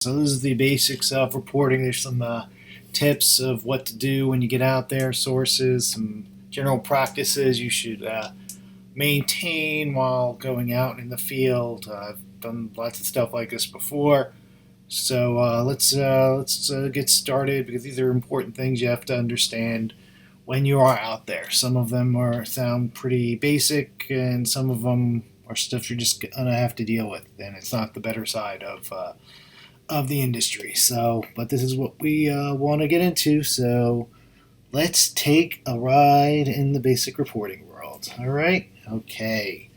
So this is the basics of reporting. There's some tips of what to do when you get out there, sources, some general practices you should maintain while going out in the field. I've done lots of stuff like this before. So let's get started because these are important things you have to understand when you are out there. Some of them are sound pretty basic, and some of them are stuff you're just gonna have to deal with. And it's not the better side of the industry. So, but this is what we want to get into. So, let's take a ride in the basic reporting world. All right? Okay.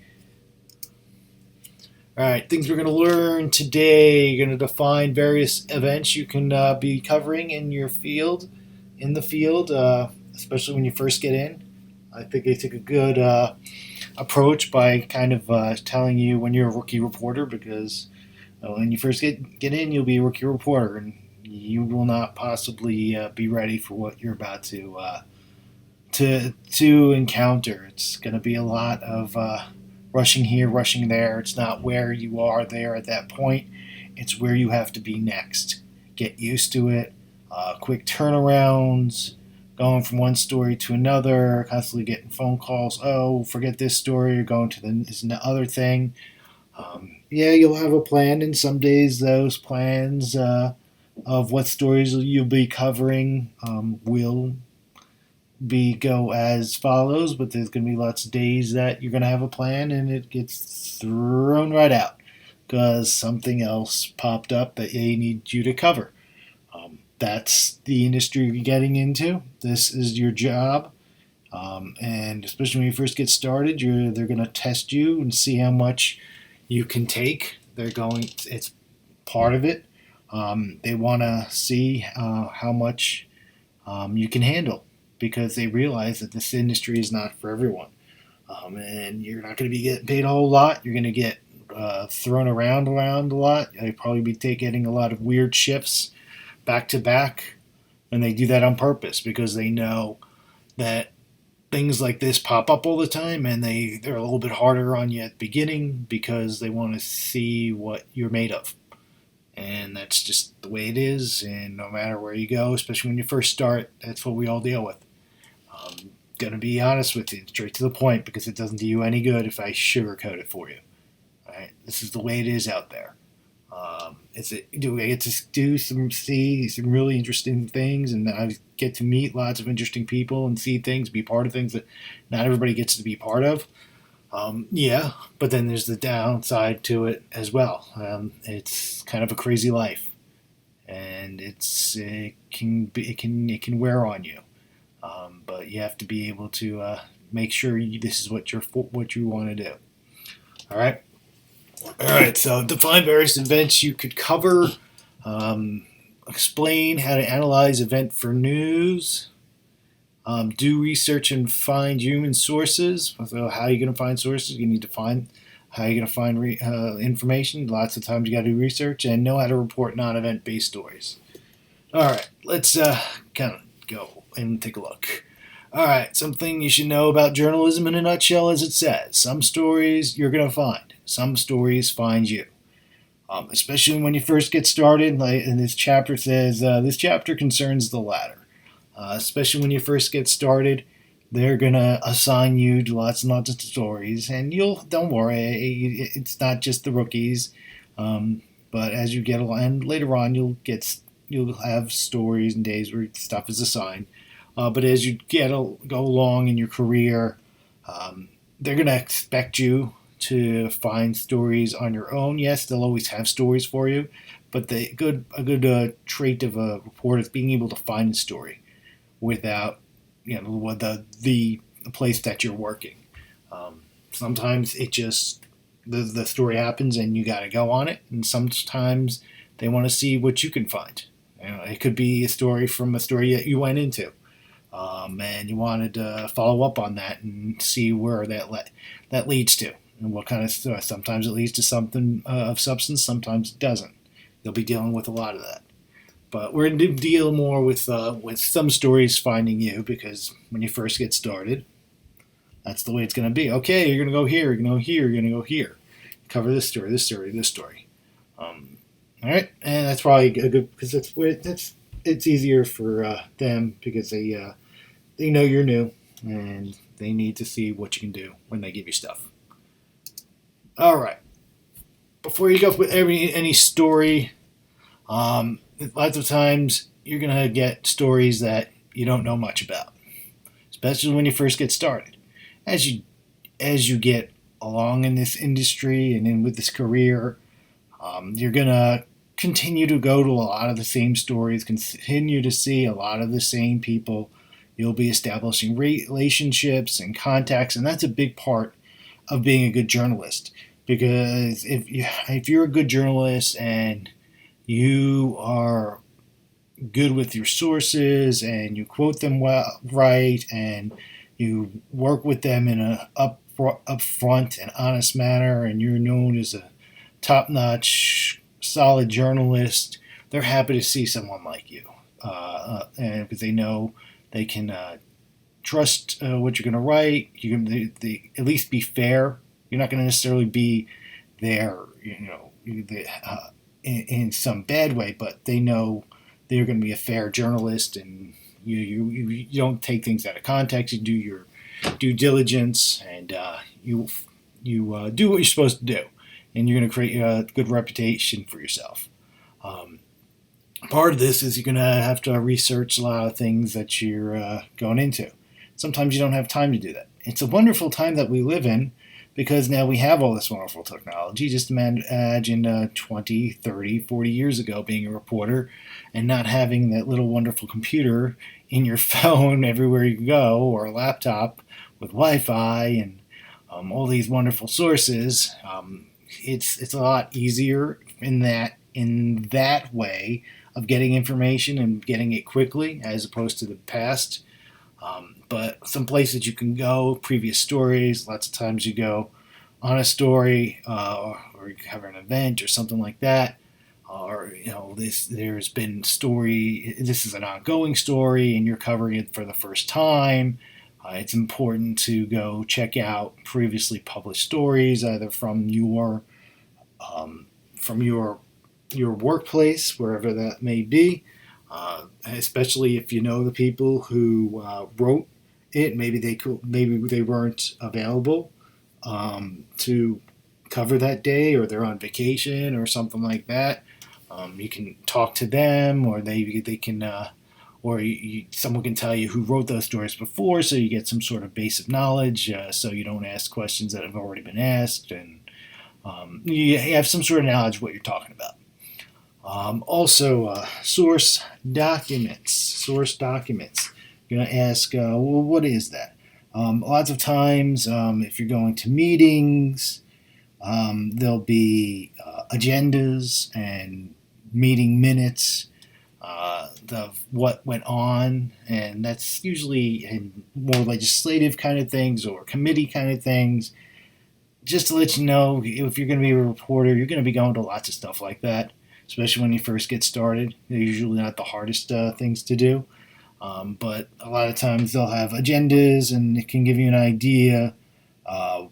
All right, things we're going to learn today. You're going to define various events you can be covering in your field, in the field, especially when you first get in. I think they took a good approach by kind of telling you when you're a rookie reporter because when you first get in, you'll be a rookie reporter, and you will not possibly be ready for what you're about to encounter. It's going to be a lot of rushing here, rushing there. It's not where you are there at that point. It's where you have to be next. Get used to it. Quick turnarounds, going from one story to another, constantly getting phone calls. Oh, forget this story. You're going to this other thing. Yeah, you'll have a plan, and some days those plans of what stories you'll be covering will be go as follows. But there's going to be lots of days that you're going to have a plan, and it gets thrown right out because something else popped up that they need you to cover. That's the industry you're getting into. This is your job. And especially when you first get started, they're going to test you and see how much you can take. It's part of it. They want to see how much you can handle because they realize that this industry is not for everyone. And you're not going to be getting paid a whole lot. You're going to get thrown around a lot. You'll probably be getting a lot of weird shifts back to back. And they do that on purpose because they know that things like this pop up all the time, and they're a little bit harder on you at the beginning because they want to see what you're made of. And that's just the way it is. And no matter where you go, especially when you first start, that's what we all deal with. Gonna be honest with you, straight to the point, because it doesn't do you any good if I sugarcoat it for you. All right, this is the way it is out there. Do I get to see some really interesting things, and I get to meet lots of interesting people and see things, be part of things that not everybody gets to be part of. Yeah, but then there's the downside to it as well. It's kind of a crazy life, and it can wear on you. But you have to be able to make sure this is what you want to do. All right. All right, so define various events you could cover. Explain how to analyze event for news. Do research and find human sources. So how are you going to find sources? You need to find how you're going to find information. Lots of times you got to do research and know how to report non-event based stories. All right, let's kind of go and take a look. All right, something you should know about journalism in a nutshell, as it says. Some stories you're going to find. Some stories find you. Especially when you first get started, like in this chapter says, this chapter concerns the latter. Especially when you first get started, they're gonna assign you to lots and lots of stories, and you'll don't worry, it's not just the rookies. But as you get along, and later on, you'll have stories and days where stuff is assigned. But as you go along in your career, they're gonna expect you to find stories on your own. Yes, they'll always have stories for you, but a good trait of a reporter is being able to find a story without the place that you're working. Sometimes it just the story happens and you got to go on it, and sometimes they want to see what you can find. It could be a story from a story that you went into, and you wanted to follow up on that and see where that leads to and what kind of story. Sometimes it leads to something of substance, sometimes it doesn't. You'll be dealing with a lot of that. But we're going to deal more with some stories finding you because when you first get started, that's the way it's going to be. Okay, you're going to go here, you're going to go here, you're going to go here. Cover this story, this story, this story. Um, All right, and that's probably a good because it's easier for them because they know you're new and they need to see what you can do when they give you stuff. All right, before you go with any story, lots of times you're gonna get stories that you don't know much about, especially when you first get started. As you get along in this industry and in with this career, you're gonna continue to go to a lot of the same stories, continue to see a lot of the same people. You'll be establishing relationships and contacts, and that's a big part of being a good journalist. Because if you're a good journalist and you are good with your sources and you quote them well right and you work with them in a upfront and honest manner and you're known as a top-notch solid journalist, they're happy to see someone like you, and because they know they can trust what you're going to write. You can at least be fair. You're not going to necessarily be there, in some bad way, but they know that you're going to be a fair journalist, and you don't take things out of context. You do your due diligence, and you do what you're supposed to do, and you're going to create a good reputation for yourself. Um, Part of this is you're going to have to research a lot of things that you're going into. Sometimes you don't have time to do that. It's a wonderful time that we live in because now we have all this wonderful technology. Just imagine 20, 30, 40 years ago being a reporter and not having that little wonderful computer in your phone everywhere you go, or a laptop with Wi-Fi and all these wonderful sources. It's a lot easier in that way of getting information and getting it quickly as opposed to the past. But some places you can go, previous stories, lots of times you go on a story, or you cover an event or something like that. Or there's been story. This is an ongoing story, and you're covering it for the first time. It's important to go check out previously published stories, either um, from your workplace, wherever that may be, especially if you know the people who wrote it. Maybe they weren't available to cover that day, or they're on vacation or something like that. You can talk to them, or they can. Someone can tell you who wrote those stories before, so you get some sort of basic knowledge, so you don't ask questions that have already been asked, and you have some sort of knowledge of what you're talking about. Also, source documents. Source documents. You're going to ask, well, what is that? Lots of times, if you're going to meetings, there'll be agendas and meeting minutes of what went on, and that's usually in more legislative kind of things or committee kind of things. Just to let you know, if you're going to be a reporter, you're going to be going to lots of stuff like that, especially when you first get started. They're usually not the hardest things to do, but a lot of times they'll have agendas, and it can give you an idea uh,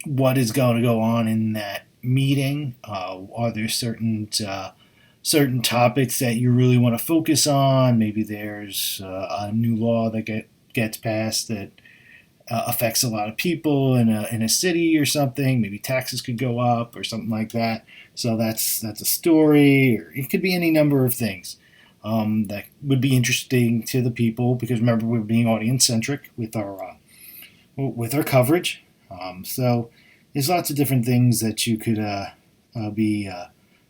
what is going to go on in that meeting. Are there certain topics that you really want to focus on? Maybe there's a new law that gets passed that affects a lot of people in a city or something. Maybe taxes could go up or something like that. So that's a story, or it could be any number of things that would be interesting to the people. Because remember, we're being audience centric with our coverage. So there's lots of different things that you could be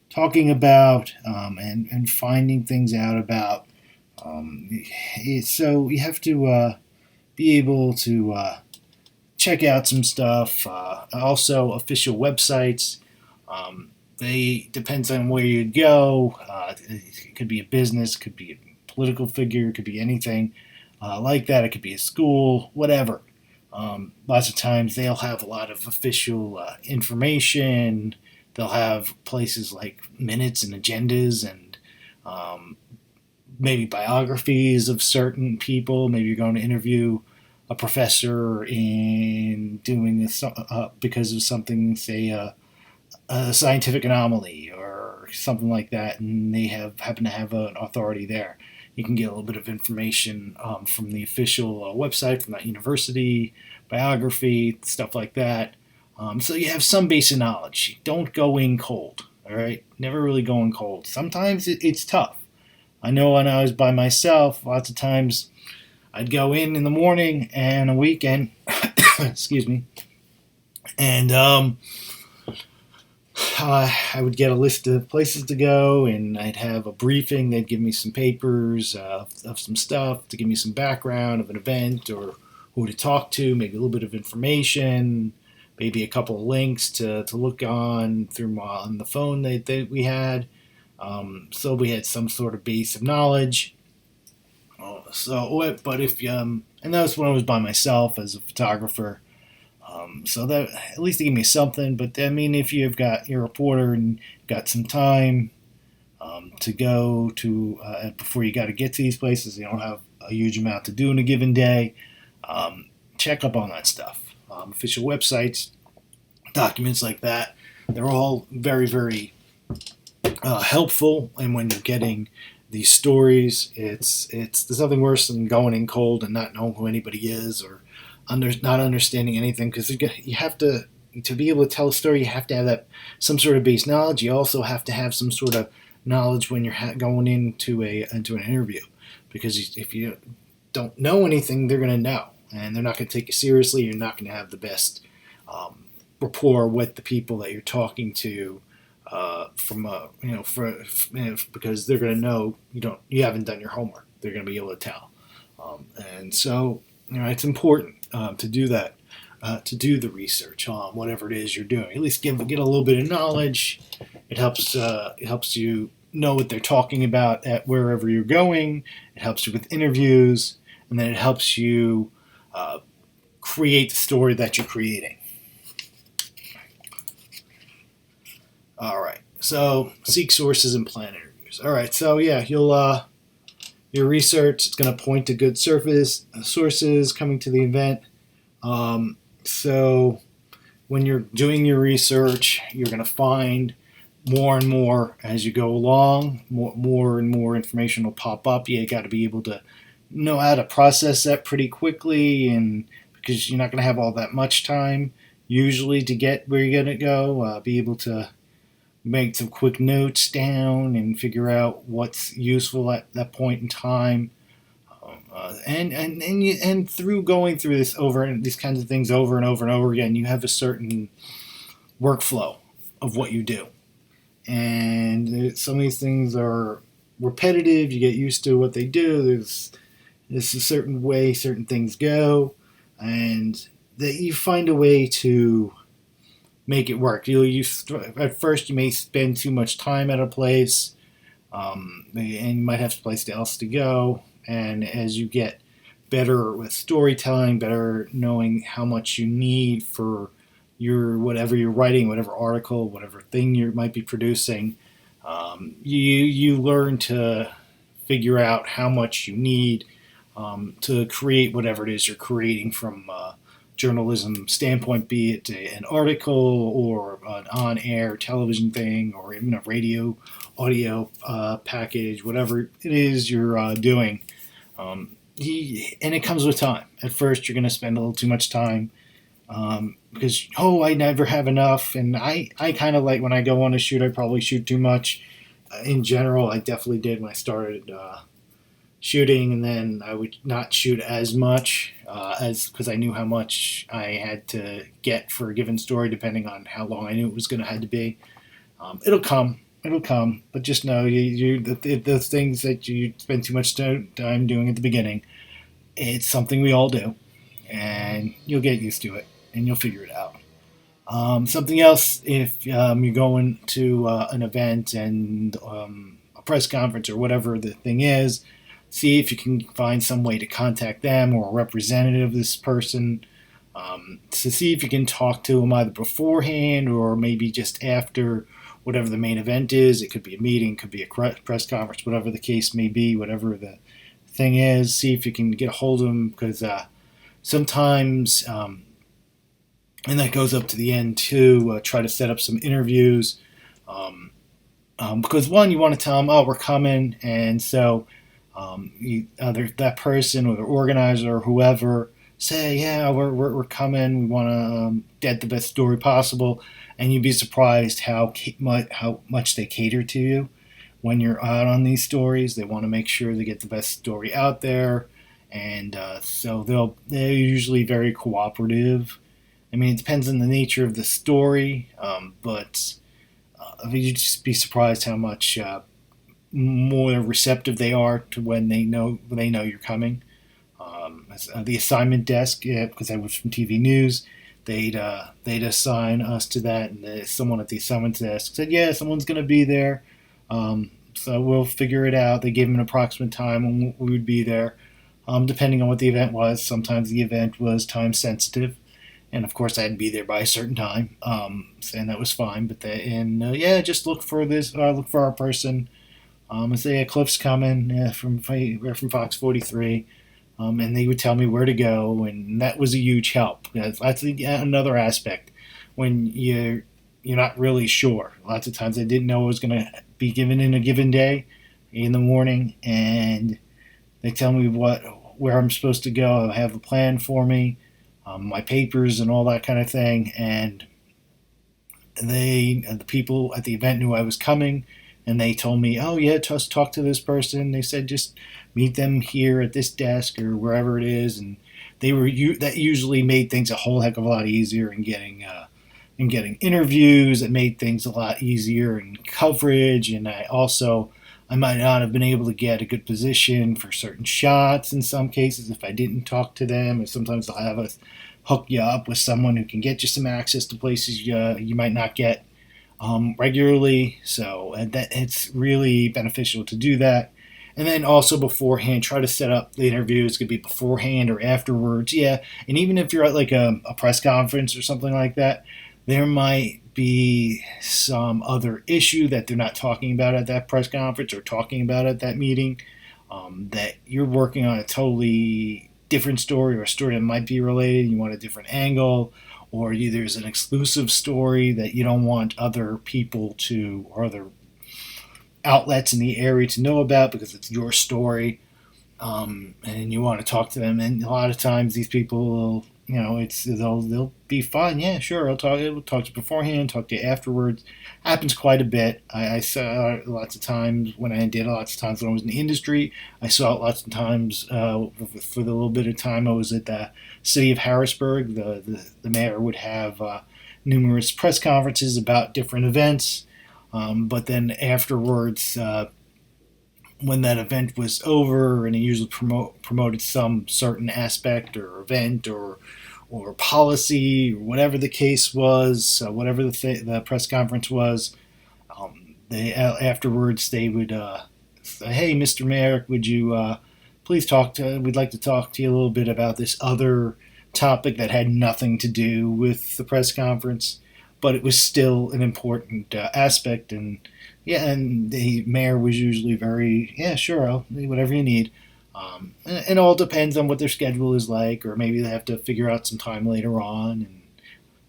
talking about, and finding things out about. So you have to be able to check out some stuff. Also, official websites. They depends on where you go. It could be a business, could be a political figure, it could be anything like that. It could be a school, whatever. Lots of times they'll have a lot of official information. They'll have places like minutes and agendas, and um, maybe biographies of certain people. Maybe you're going to interview a professor in doing this because of something, say a scientific anomaly, or something like that, and they happen to have an authority there. You can get a little bit of information from the official website from that university, biography, stuff like that. So you have some basic knowledge. Don't go in cold. All right, never really go in cold. Sometimes it's tough. I know when I was by myself, lots of times I'd go in the morning and a weekend, excuse me, and I would get a list of places to go, and I'd have a briefing. They'd give me some papers of some stuff to give me some background of an event or who to talk to, maybe a little bit of information, maybe a couple of links to look on through on the phone that we had. So we had some sort of base of knowledge. But if and that was when I was by myself as a photographer. So that at least they give me something. But I mean, if you've got your reporter and got some time to go to before you got to get to these places, you don't have a huge amount to do in a given day. Check up on that stuff. Official websites, documents like that, they're all very, very helpful. And when you're getting these stories, there's nothing worse than going in cold and not knowing who anybody is or not understanding anything, because you have to be able to tell a story. You have to have that some sort of base knowledge. You also have to have some sort of knowledge when you're going into an interview, because if you don't know anything, they're going to know, and they're not going to take you seriously. You're not going to have the best rapport with the people that you're talking to, because they're going to know you haven't done your homework. They're going to be able to tell, and so it's important to do that, to do the research on whatever it is you're doing. At least get a little bit of knowledge. It helps you know what they're talking about at wherever you're going. It helps you with interviews, and then it helps you create the story that you're creating. All right. So seek sources and plan interviews. All right. So yeah, your research is going to point to good sources coming to the event. So when you're doing your research, you're going to find more and more as you go along. More and more information will pop up. You got to be able to know how to process that pretty quickly, and because you're not going to have all that much time usually to get where you're going to go. Be able to make some quick notes down and figure out what's useful at that point in time. And through going through these kinds of things over and over and over again, you have a certain workflow of what you do. And some of these things are repetitive. You get used to what they do. There's a certain way certain things go, and that you find a way to make it work. At first you may spend too much time at a place, and you might have a place else to go. And as you get better with storytelling, better knowing how much you need for whatever you're writing, whatever article, whatever thing you might be producing, you learn to figure out how much you need to create whatever it is you're creating from journalism standpoint, be it an article or an on-air television thing or even a radio audio package, whatever it is you're doing. And it comes with time. At first you're going to spend a little too much time because I never have enough, and I kind of like when I go on a shoot, I probably shoot too much. In general, I definitely did when I started shooting, and then I would not shoot as much because I knew how much I had to get for a given story, depending on how long I knew it was going to have to be. It'll come, but just know the things that you spend too much time doing at the beginning, it's something we all do, and you'll get used to it, and you'll figure it out. Something else, if you're going to an event and a press conference or whatever the thing is, see if you can find some way to contact them or a representative of this person, to see if you can talk to them either beforehand or maybe just after whatever the main event is. It could be a meeting, could be a press conference, whatever the case may be, whatever the thing is. See if you can get a hold of them, because sometimes, and that goes up to the end too, try to set up some interviews. Because one, you want to tell them, oh, we're coming, and so that person or the organizer or whoever say, yeah, we're coming. We want to get the best story possible, and you'd be surprised how much they cater to you when you're out on these stories. They want to make sure they get the best story out there, and so they're usually very cooperative. I mean, it depends on the nature of the story, but you'd just be surprised how much more receptive they are to when they know you're coming. The assignment desk, yeah, because I was from TV news, they'd assign us to that, and someone at the assignment desk said, "Yeah, someone's going to be there, so we'll figure it out." They gave them an approximate time when we would be there, depending on what the event was. Sometimes the event was time sensitive, and of course I had to be there by a certain time, and that was fine. But yeah, just look for this, look for our person. I say, yeah, Cliff's coming, we're from Fox 43. And they would tell me where to go, and that was a huge help. That's another aspect when you're not really sure. Lots of times I didn't know what was going to be given in a given day in the morning, and they tell me where I'm supposed to go. I have a plan for me, my papers, and all that kind of thing. And the people at the event knew I was coming, and they told me, "Oh yeah, just talk to this person." They said, "Just meet them here at this desk or wherever it is," and that usually made things a whole heck of a lot easier in getting interviews. It made things a lot easier in coverage, and I might not have been able to get a good position for certain shots in some cases if I didn't talk to them. And sometimes they'll have us hook you up with someone who can get you some access to places you might not get regularly. So that it's really beneficial to do that. And then also beforehand, try to set up the interviews. It could be beforehand or afterwards. Yeah, and even if you're at like a press conference or something like that, there might be some other issue that they're not talking about at that press conference or talking about at that meeting, that you're working on a totally different story or a story that might be related. You want a different angle, or there's an exclusive story that you don't want other people or other outlets in the area to know about because it's your story, and you want to talk to them. And a lot of times these people will, they'll be fine. Yeah, sure. We'll talk to you beforehand, talk to you afterwards. Happens quite a bit. I saw lots of times when I did. Lots of times when I was in the industry, I saw it lots of times. For the little bit of time I was at the city of Harrisburg, the mayor would have numerous press conferences about different events. But then afterwards, when that event was over, and he usually promoted some certain aspect or event or policy or whatever the case was, whatever the press conference was, they afterwards they would say, "Hey, Mr. Mayor, would you please we'd like to talk to you a little bit about this other topic that had nothing to do with the press conference." But it was still an important aspect, and yeah, and the mayor was usually very, yeah, sure, I'll whatever you need. And it all depends on what their schedule is like, or maybe they have to figure out some time later on.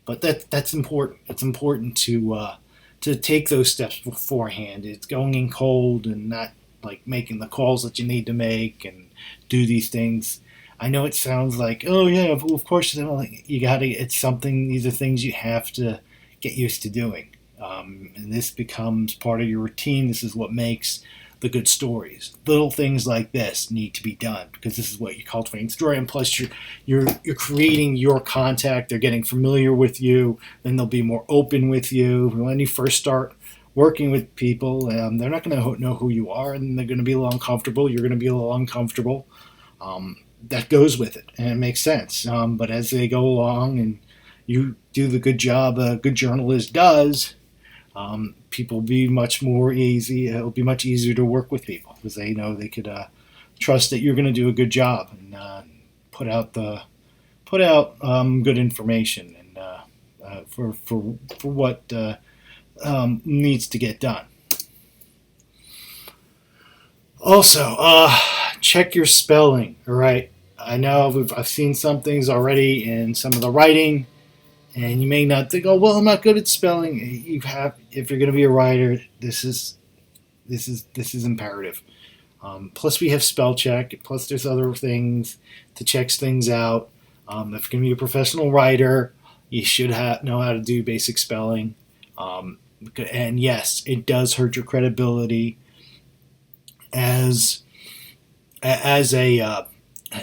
But that's important. It's important to take those steps beforehand. It's going in cold and not like making the calls that you need to make and do these things. I know it sounds like, oh yeah, of course you gotta. It's something. These are things you have to get used to doing. And this becomes part of your routine. This is what makes the good stories. Little things like this need to be done because this is what you're cultivating story. And plus, you're creating your contact. They're getting familiar with you. Then they'll be more open with you. When you first start working with people, they're not going to know who you are, and they're going to be a little uncomfortable. You're going to be a little uncomfortable. That goes with it, and it makes sense. But as they go along and you do the good job a good journalist does, people will be much more easy. It'll be much easier to work with people because they know they could trust that you're going to do a good job and put out good information and for what needs to get done. Also, check your spelling. All right, I know I've seen some things already in some of the writing. And you may not think, oh, well, I'm not good at spelling. If you're going to be a writer, this is This is imperative. Plus, we have spell check. Plus, there's other things to check things out. If you're going to be a professional writer, you should know how to do basic spelling. Um, and yes, it does hurt your credibility as as a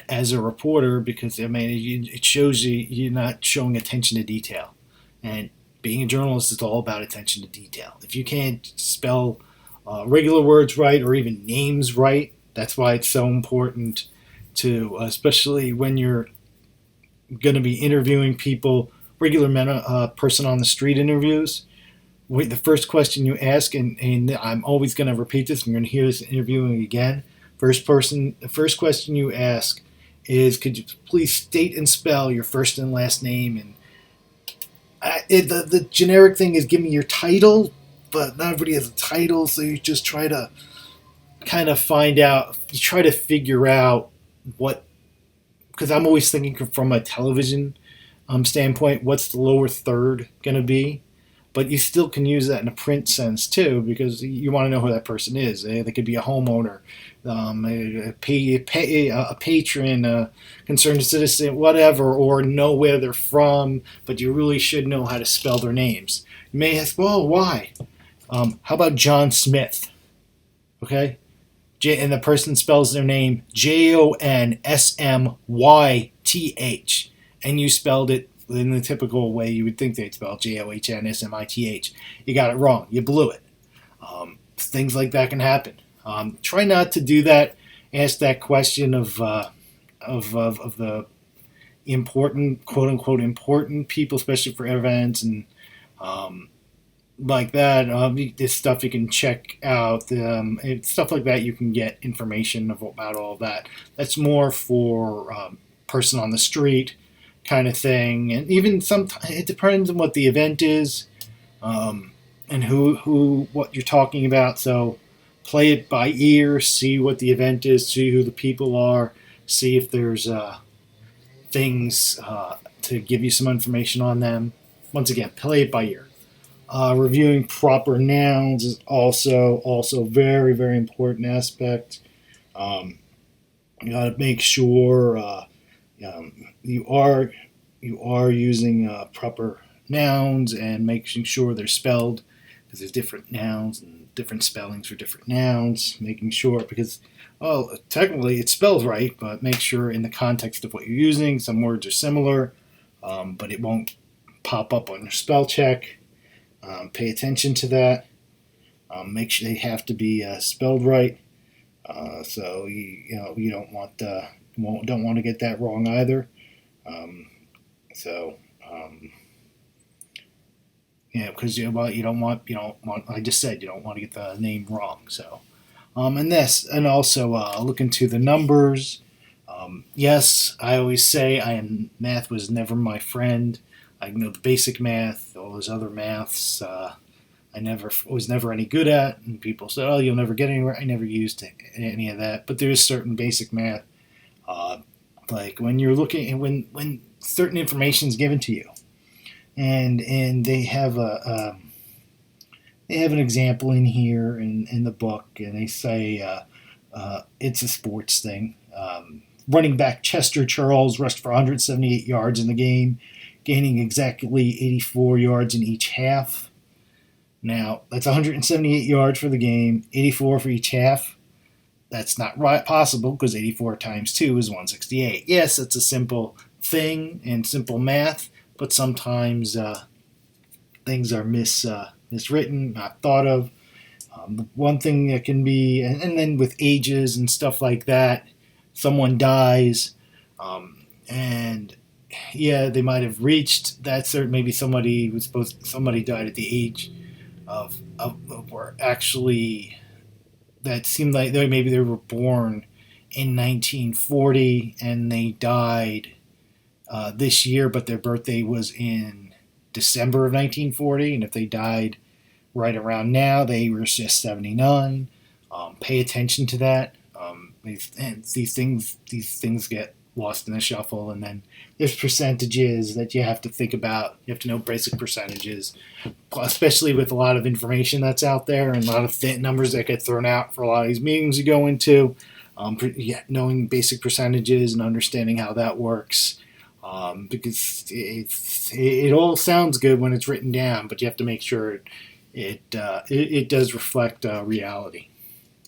as a reporter, because I mean it shows you're not showing attention to detail, and being a journalist is all about attention to detail. If you can't spell regular words right or even names right, that's why it's so important to, especially when you're going to be interviewing people, regular person on the street interviews. The first question you ask, and I'm always going to repeat this, I'm going to hear this interviewing again. The first question you ask is, could you please state and spell your first and last name? And the generic thing is, give me your title, but not everybody has a title, so you just try to kind of try to figure out what, because I'm always thinking from a television standpoint, what's the lower third going to be? But you still can use that in a print sense too, because you want to know who that person is. They could be a homeowner, a patron, a concerned citizen, whatever, or know where they're from. But you really should know how to spell their names. You may ask, well, why? How about John Smith? Okay, and the person spells their name JONSMYTH, and you spelled it in the typical way you would think they'd spell JOHNSMITH. You got it wrong. You blew it. Things like that can happen. Try not to do that. Ask that question of the important, quote unquote, important people, especially for events and like that. This stuff you can check out. Stuff like that, you can get information about all that. That's more for person on the street kind of thing, and even sometimes it depends on what the event is, and what you're talking about. So play it by ear, see what the event is, see who the people are, see if there's things to give you some information on them. Once again, play it by ear. Reviewing proper nouns is also very, very important aspect. You got to make sure you are using proper nouns and making sure they're spelled, because there's different nouns and different spellings for different nouns. Making sure, because technically it's spelled right, but make sure in the context of what you're using, some words are similar, but it won't pop up on your spell check. Pay attention to that. Make sure they have to be spelled right. So you don't want to get that wrong either. Because you don't want, I just said, you don't want to get the name wrong. So, and also look into the numbers. Yes, I always say math was never my friend. I know the basic math, all those other maths. Was never any good at, and people said, "Oh, you'll never get anywhere." I never used any of that, but there is certain basic math, like when you're looking, when certain information is given to you, and they have an example in here in the book, and they say it's a sports thing. Running back Chester Charles rushed for 178 yards in the game, gaining exactly 84 yards in each half. Now, that's 178 yards for the game, 84 for each half. That's not possible, because 84 times 2 is 168. Yes, it's a simple thing and simple math, but sometimes things are miswritten, not thought of. The one thing that can be, and then with ages and stuff like that, someone dies, and they might have reached that certain, maybe somebody died at the age were actually, that seemed like maybe they were born in 1940 and they died this year, but their birthday was in December of 1940, and if they died right around now, they were just 79. Pay attention to that. These things get lost in the shuffle. And then there's percentages that you have to think about. You have to know basic percentages, especially with a lot of information that's out there and a lot of numbers that get thrown out for a lot of these meetings you go into. Knowing basic percentages and understanding how that works. Because it all sounds good when it's written down, but you have to make sure it does reflect reality.